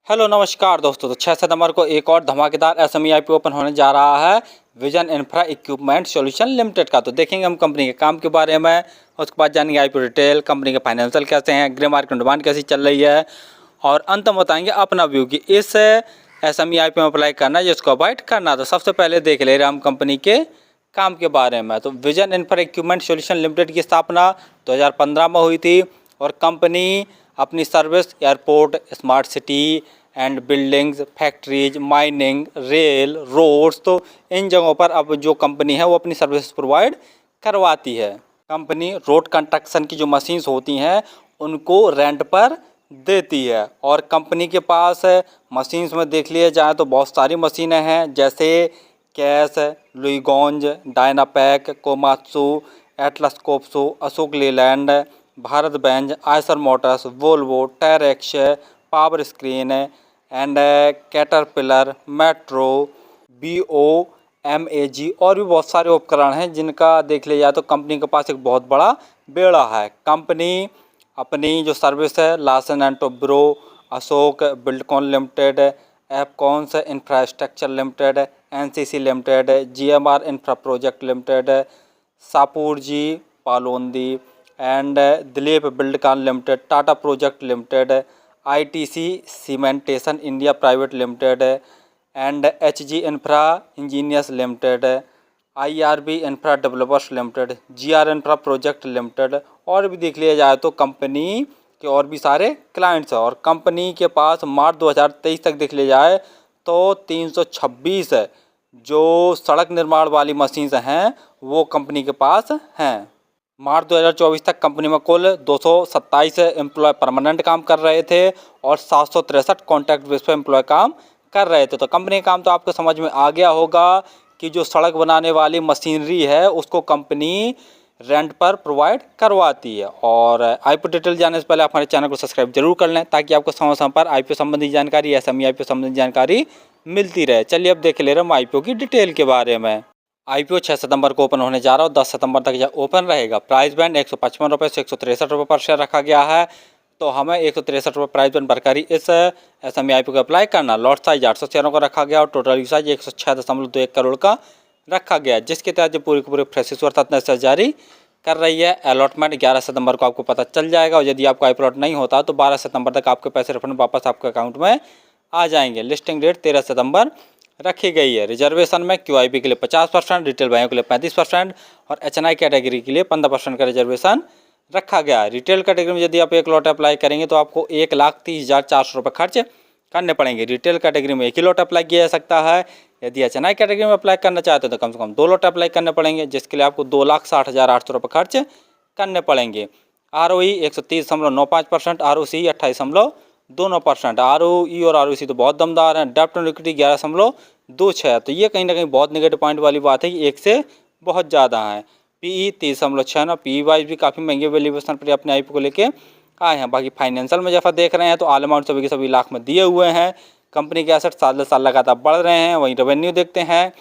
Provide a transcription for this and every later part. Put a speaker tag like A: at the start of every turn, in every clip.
A: Hello नमस्कार दोस्तों। तो 6 सितंबर को एक और धमाकेदार एसएमई आईपीओ ओपन होने जा रहा है vision infra equipment solution limited का। तो देखेंगे हम कंपनी के काम के बारे में, उसके बाद जानेंगे आईपीओ डिटेल, कंपनी के फाइनेंशियल कैसे हैं, ग्रे मार्केट डिमांड कैसी चल रही है, और अंत में बताएंगे अपना व्यू कि इस एसएमई आईपीओ में अप्लाई करना है जिसको अवॉइड करना। तो सबसे पहले देख ले रहे हम कंपनी के काम के बारे में। तो Vision infra equipment solution limited की स्थापना 2015 में हुई थी और कंपनी अपनी service airport, smart city and buildings, factories, mining, rail, roads, तो इन जगहों पर अब जो कंपनी है वो अपनी सर्विस प्रोवाइड करवाती है। कंपनी रोड कंस्ट्रक्शन की जो मशीन्स होती हैं उनको रेंट पर देती है और कंपनी के पास मशीन्स में देख लिया जाए तो बहुत सारी मशीनें हैं, जैसे Case, LiuGong, Dynapac, Komatsu, Atlas Copco, Ashok Leyland, Bharat Benz, Eicher motors, Volvo, Terex, power screen and Caterpillar, Metro, BOMAG और भी बहुत सारे उपकरण हैं जिनका देख लिया जाए तो कंपनी के पास एक बहुत बड़ा बेड़ा है। कंपनी अपनी जो सर्विस है Larsen and Toubro, Ashok Buildcon limited, Afcons infrastructure limited, NCC limited, GMR infra project limited, Shapoorji Pallonji and Dilip Buildcon limited, Tata project limited, ITC cementation India private limited and HG infra engineers limited, IRB infra developers limited, GR infra project limited और भी देख लिया जाए तो company के और भी सारे क्लाइंट्स हैं। और कंपनी के पास मार्च 2023 तक देख लिया जाए तो 326 जो सड़क निर्माण वाली मशीन्स हैं वो कंपनी के पास हैं। मार्च 2024 तक कंपनी में कुल 227 एम्प्लॉय परमानेंट काम कर रहे थे और 763 कॉन्ट्रैक्ट बेस पर एम्प्लॉय काम कर रहे थे। तो कंपनी का काम तो आपको समझ में आ गया होगा कि जो सड़क बनाने वाली मशीनरी है उसको कंपनी रेंट पर प्रोवाइड करवाती है। और आईपीओ डिटेल जानने से पहले आप हमारे चैनल को सब्सक्राइब जरूर कर लें ताकि आपको समय समय पर आईपीओ संबंधी जानकारी, एसएमई आईपीओ संबंधी जानकारी मिलती रहे। चलिए अब देख ले रहे हम आईपीओ की डिटेल के बारे में। आईपीओ 6 सितंबर को ओपन होने जा रहा है और 10 सितंबर तक यह ओपन रहेगा। प्राइस बैंड 155 रुपये से 163 रुपये पर शेयर रखा गया है। तो हमें 163 रुपये प्राइस बैंड बरकरारी इस एसएमई आईपीओ को अप्लाई करना। लॉट साइज 800 शेयरों का रखा गया और टोटल यू साइज 106.21 करोड़ का रखा गया, जिसके तहत जो पूरी की पूरी फ्रेशेस अर्थात जारी कर रही है। अलॉटमेंट 11 सितंबर को आपको पता चल जाएगा और यदि आपको आईपीओ नहीं होता तो 12 सितंबर तक आपके पैसे रिफंड वापस आपके अकाउंट में आ जाएंगे। लिस्टिंग डेट 13 सितंबर रखी गई है। रिजर्वेशन में QIB के लिए 50%, रिटेल भाइयों के लिए 35% और HNI कैटेगरी के लिए 15% का रिजर्वेशन रखा गया है। रिटेल कैटेगरी में यदि आप एक लॉट अप्लाई करेंगे तो आपको 1,30,400 रुपये खर्च करने पड़ेंगे। रिटेल कैटेगरी में एक ही लॉट अप्लाई किया जा सकता है। यदि HNI कैटेगरी में अप्लाई करना चाहते हैं तो कम से कम 2 लॉट अप्लाई करने पड़ेंगे, जिसके लिए आपको 2,60,800 रुपये खर्च करने पड़ेंगे। ROE 130.95%, ROCE 28.29%। ROE और ROC तो बहुत दमदार हैं। डेब्ट टू इक्विटी 11.26। तो ये कहीं ना कहीं बहुत नेगेटिव पॉइंट वाली बात है कि एक से बहुत ज़्यादा है। PE 30.6। PE वाइज भी काफ़ी महंगे वैल्यूएशन पर अपने आईपीओ को लेके आए हैं। बाकी फाइनेंशियल में जैसा देख रहे हैं तो ऑल अमाउंट सभी के सभी लाख में दिए हुए हैं। कंपनी के एसेट साल दर साल लगातार बढ़ रहे हैं। वहीं रेवेन्यू देखते हैं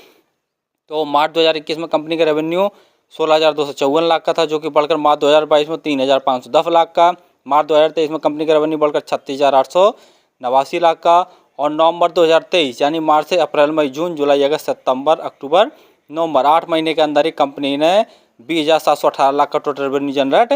A: तो मार्च 2021 में कंपनी का रेवेन्यू 16,254 लाख का था, जो कि बढ़कर मार्च 2022 में 3,510 लाख का। मार्च 2023 में कंपनी का रेवेन्यू बढ़कर 36,889 लाख का। और नवंबर 2023 यानी मार्च से अप्रैल, मई, जून, जुलाई, अगस्त, सितंबर, अक्टूबर, नवंबर 8 महीने के अंदर ही कंपनी ने 20,718 लाख का टोटल रेवेन्यू जनरेट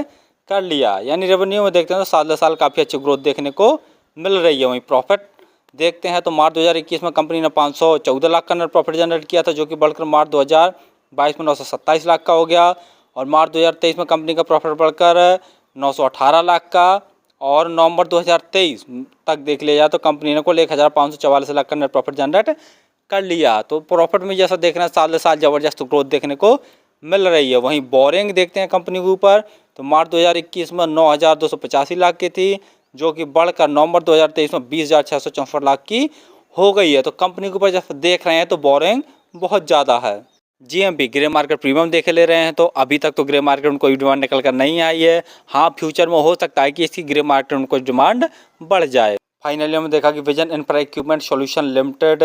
A: कर लिया। यानी रेवेन्यू में देखते हैं तो साल दर साल काफ़ी अच्छी ग्रोथ देखने को मिल रही है। वहीं प्रॉफिट देखते हैं तो मार्च 2021 में कंपनी ने 514 लाख का नेट प्रॉफिट जनरेट किया था, जो कि बढ़कर मार्च 2022 में 927 लाख का हो गया। और मार्च 2023 में कंपनी का प्रॉफिट बढ़कर 918 लाख का। और नवंबर 2023 तक देख लिया जाए तो कंपनी ने कुल 1,544 लाख का नेट प्रॉफिट जनरेट कर लिया। तो प्रॉफिट में जैसा देख रहे हैं साल दर साल ज़बरदस्त ग्रोथ देखने को मिल रही है। वहीं बोरिंग देखते हैं कंपनी के ऊपर तो मार्च 2021 में 9,285 लाख की थी, जो कि बढ़कर नवंबर 2023 में 20,664 लाख की हो गई है। तो कंपनी के ऊपर जब देख रहे हैं तो बोरिंग बहुत ज़्यादा है। GMP ग्रे मार्केट प्रीमियम देख ले रहे हैं तो अभी तक तो ग्रे मार्केट में कोई डिमांड निकल कर नहीं आई है। हाँ, फ्यूचर में हो सकता है कि इसकी ग्रे मार्केट में कुछ डिमांड बढ़ जाए। फाइनली हमने देखा कि vision infra equipment solution limited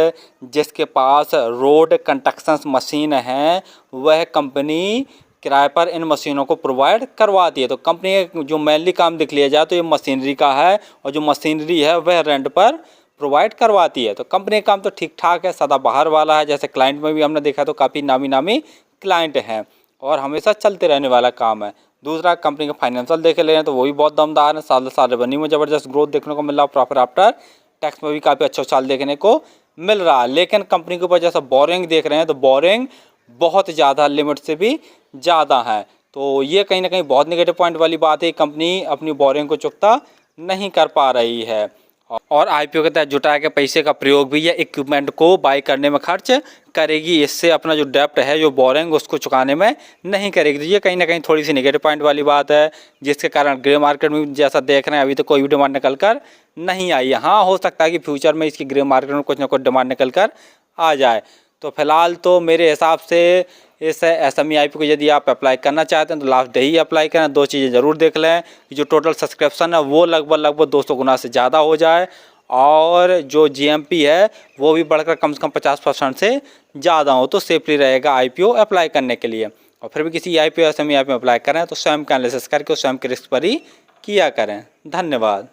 A: जिसके पास रोड कंस्ट्रक्शन मशीन है, वह कंपनी किराए पर इन मशीनों को प्रोवाइड करवाती है। तो कंपनी जो मेनली काम देख लिया जाए तो ये मशीनरी का है और जो मशीनरी है वह रेंट पर प्रोवाइड करवाती है। तो कंपनी का काम तो ठीक ठाक है, सदाबहार वाला है। जैसे क्लाइंट में भी हमने देखा तो काफ़ी नामी क्लाइंट हैं और हमेशा चलते रहने वाला काम है। दूसरा, कंपनी का फाइनेंशियल देख ले हैं तो वो भी बहुत दमदार है। साल रेवेन्यू में ज़बरदस्त ग्रोथ देखने को मिल रहा है। प्रॉफिट आफ्टर टैक्स में भी काफ़ी अच्छा साल देखने को मिल रहा है। लेकिन कंपनी के ऊपर जैसा बोरिंग देख रहे हैं तो बोरिंग बहुत ज़्यादा, लिमिट से भी ज़्यादा है। तो ये कहीं ना कहीं बहुत नेगेटिव पॉइंट वाली बात है। कंपनी अपनी बोरिंग को चुकता नहीं कर पा रही है और आईपीओ के तहत जुटाए गए पैसे का प्रयोग भी ये इक्विपमेंट को बाई करने में खर्च करेगी। इससे अपना जो डेप्ट है, जो बोरिंग, उसको चुकाने में नहीं करेगी। तो ये कहीं ना कहीं थोड़ी सी नेगेटिव पॉइंट वाली बात है, जिसके कारण ग्रे मार्केट में जैसा देख रहे हैं अभी तो कोई भी डिमांड निकल कर नहीं आई है। हाँ, हो सकता है कि फ्यूचर में इसकी ग्रे मार्केट में कुछ ना कुछ डिमांड निकल कर आ जाए। तो फिलहाल तो मेरे हिसाब से इस SME IPO को यदि आप अप्लाई करना चाहते हैं तो लास्ट डे ही अप्लाई करें। 2 चीज़ें ज़रूर देख लें कि जो टोटल सब्सक्रिप्शन है वो लगभग 200 गुना से ज़्यादा हो जाए और जो GMP है वो भी बढ़कर कम से कम 50% से ज़्यादा हो, तो सेफली रहेगा IPO अप्लाई करने के लिए। और फिर भी किसी IPO SME IPO में अप्लाई करें तो स्वयं का एनालिसिस करके स्वयं के रिस्क पर ही किया करें। धन्यवाद।